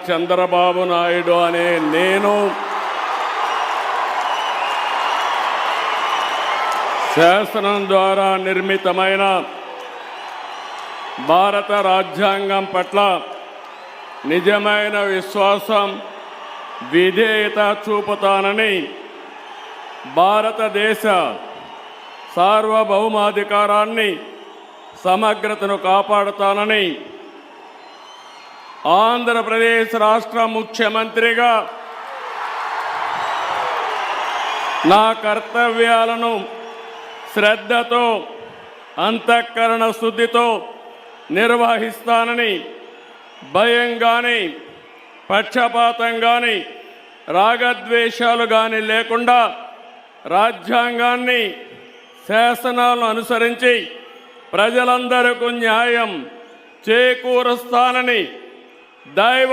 చంద్రబాబు నాయుడు అనే నేను శాసనం ద్వారా నిర్మితమైన భారత రాజ్యాంగం పట్ల నిజమైన విశ్వాసం, విధేయత చూపుతానని, భారతదేశ సార్వభౌమాధికారాన్ని, సమగ్రతను కాపాడుతానని ఆంధ్రప్రదేశ్ రాష్ట్ర ముఖ్యమంత్రిగా నా కర్తవ్యాలను శ్రద్ధతో, అంతఃకరణ శుద్ధితో నిర్వహిస్తానని, భయం కానీ, పక్షపాతం కానీ, రాగద్వేషాలు కానీ లేకుండా రాజ్యాంగాన్ని, శాసనాలను అనుసరించి ప్రజలందరికీ న్యాయం చేకూరుస్తానని దైవ